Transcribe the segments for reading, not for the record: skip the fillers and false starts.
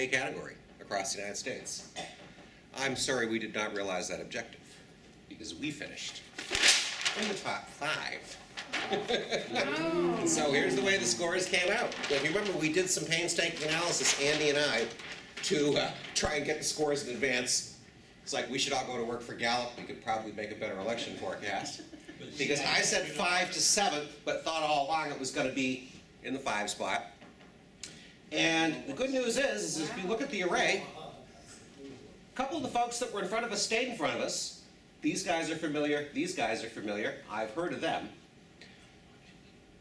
3A category across the United States. I'm sorry we did not realize that objective, because we finished in the top 5. Oh. So here's the way the scores came out. If you remember, we did some painstaking analysis, Andy and I, to try and get the scores in advance. It's like we should all go to work for Gallup. We could probably make a better election forecast. Because I said 5 to 7, but thought all along it was going to be in the 5 spot. And the good news is if you look at the array, a couple of the folks that were in front of us stayed in front of us. These guys are familiar. These guys are familiar. I've heard of them.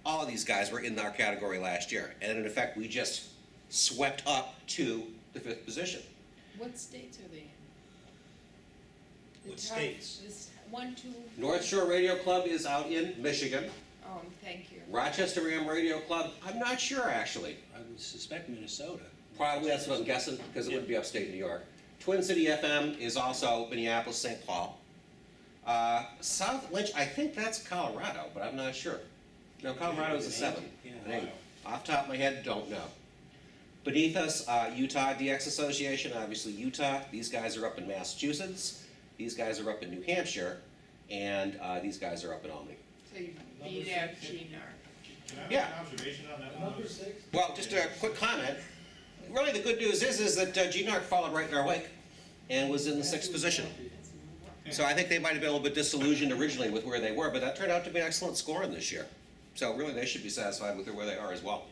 All of these guys were in our category last year. And in effect, we just swept up to the 5th position. What states are they in? What states? This 1, 2. North Shore Radio Club is out in Michigan. Oh, thank you. Rochester Ram Radio Club, I'm not sure actually. I would suspect Minnesota. Probably that's what I'm guessing, because it would be upstate New York. Twin City FM is also Minneapolis, St. Paul. South Lynch, I think that's Colorado, but I'm not sure. No, Colorado is a 7. Yeah. Off the top of my head, don't know. Beneath us, Utah DX Association, obviously Utah. These guys are up in Massachusetts. These guys are up in New Hampshire. And these guys are up in Albany. So you beat out GNR. Can I have Yeah. an observation on that one? Number 6? Well, just a quick comment. Really, the good news is that GNARC followed right in our wake and was in the 6th position. So I think they might have been a little bit disillusioned originally with where they were, but that turned out to be an excellent scoring this year. So really, they should be satisfied with where they are as well.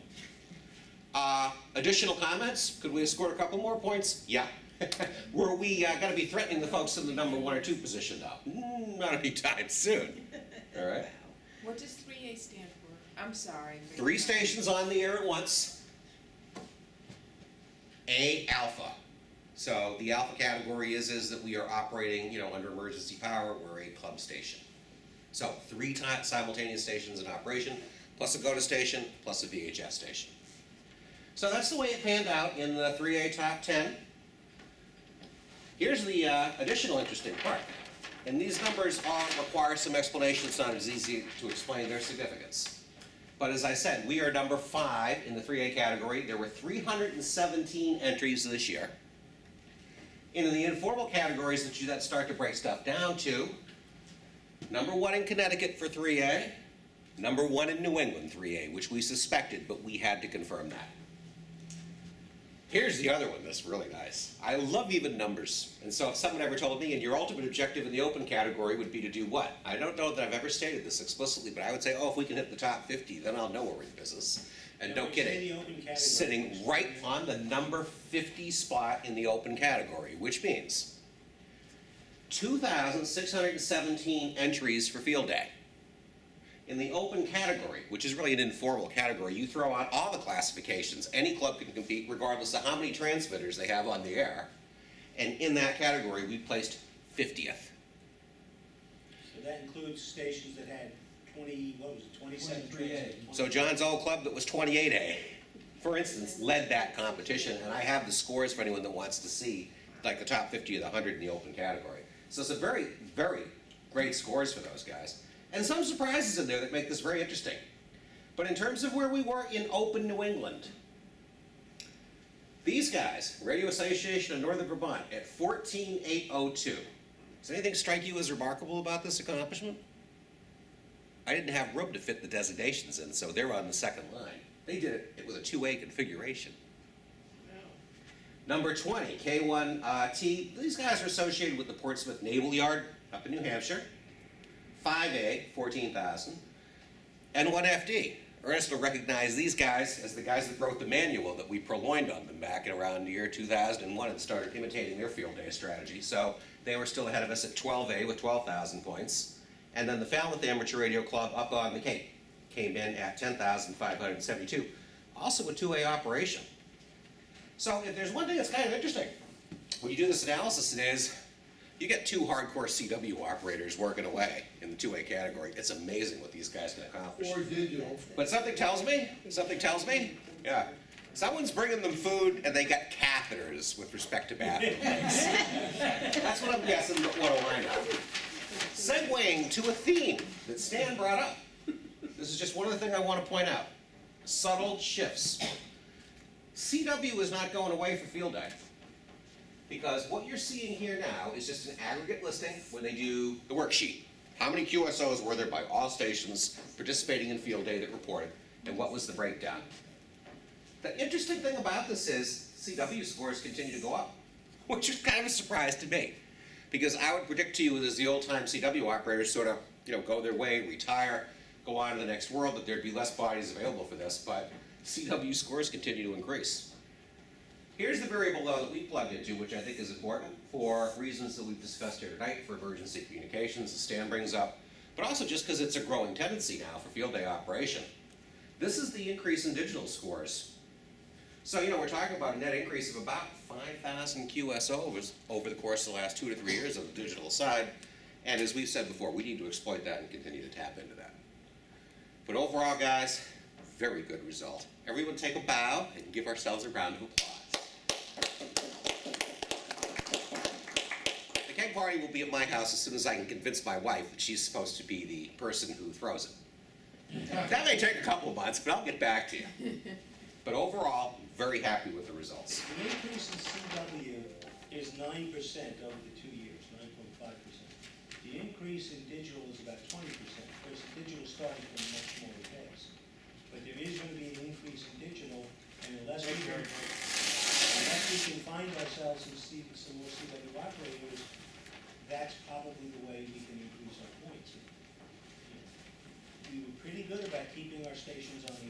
Additional comments? Could we have scored a couple more points? Yeah. Were we going to be threatening the folks in the number 1 or 2 position though? Not anytime soon. All right. What does 3A stand for? I'm sorry. 3 stations on the air at once. A alpha. So the alpha category is that we are operating, under emergency power. We're a club station. So 3 simultaneous stations in operation, plus a GOTA station, plus a VHF station. So that's the way it panned out in the 3A top 10. Here's the additional interesting part. And these numbers all require some explanation. It's not as easy to explain their significance. But as I said, we are number 5 in the 3A category. There were 317 entries this year. In the informal categories that you then start to break stuff down to, number 1 in Connecticut for 3A, number 1 in New England 3A, which we suspected, but we had to confirm that. Here's the other one that's really nice. I love even numbers. And so if someone ever told me, and your ultimate objective in the open category would be to do what? I don't know that I've ever stated this explicitly, but I would say, if we can hit the top 50, then I'll know we're in business. And no kidding, sitting right on the number 50 spot in the open category, which means 2,617 entries for field day. In the open category, which is really an informal category, you throw out all the classifications. Any club can compete regardless of how many transmitters they have on the air. And in that category, we placed 50th. So that includes stations that had 27 23A. So John's old club that was 28A, for instance, led that competition. And I have the scores for anyone that wants to see, like the top 50 of the 100 in the open category. So some very, very great scores for those guys. And some surprises in there that make this very interesting. But in terms of where we were in open New England, these guys, Radio Association of Northern Vermont, at 14,802. Does anything strike you as remarkable about this accomplishment? I didn't have room to fit the designations in, so they're on the second line. They did it with a 2A configuration. Number 20, K1T. These guys are associated with the Portsmouth Naval Yard up in New Hampshire. 5A, 14,000. And 1FD. Ernest will recognize these guys as the guys that wrote the manual that we purloined on them back in around the year 2001 and started imitating their field day strategy. So they were still ahead of us at 12A with 12,000 points. And then the Falmouth Amateur Radio Club up on the Cape came in at 10,572. Also a 2A operation. So if there's one thing that's kind of interesting, when you do this analysis, it is you get 2 hardcore CW operators working away in the 2A category. It's amazing what these guys can accomplish. Or digital. But something tells me, yeah, someone's bringing them food and they got catheters with respect to bathrooms. That's what I'm guessing what'll line up. Segueing to a theme that Stan brought up. This is just one of the things I want to point out. Subtle shifts. CW is not going away for field day. Because what you're seeing here now is just an aggregate listing when they do the worksheet. How many QSOs were there by all stations participating in field day that reported, and what was the breakdown? The interesting thing about this is CW scores continue to go up, which is kind of a surprise to me. Because I would predict to you as the old-time CW operators sort of, go their way, retire, go on to the next world, that there'd be less bodies available for this, but CW scores continue to increase. Here's the variable, though, that we plugged into, which I think is important for reasons that we've discussed here tonight, for emergency communications, that Stan brings up, but also just because it's a growing tendency now for field day operation. This is the increase in digital scores. So, we're talking about a net increase of about 5,000 QSOs over the course of the last 2 to 3 years on the digital side. And as we've said before, we need to exploit that and continue to tap into that. But overall, guys, very good result. Everyone take a bow and give ourselves a round of applause. The keg party will be at my house as soon as I can convince my wife that she's supposed to be the person who throws it. That may take a couple of months, but I'll get back to you. But overall, very happy with the results. The increase in CW is 9% over the 2 years, 9.5%. The increase in digital is about 20%, because digital is starting from a much smaller base. But there is going to be an increase in digital, and unless we can find ourselves some more CW operators, that's probably the way we can increase our points. We were pretty good about keeping our stations on the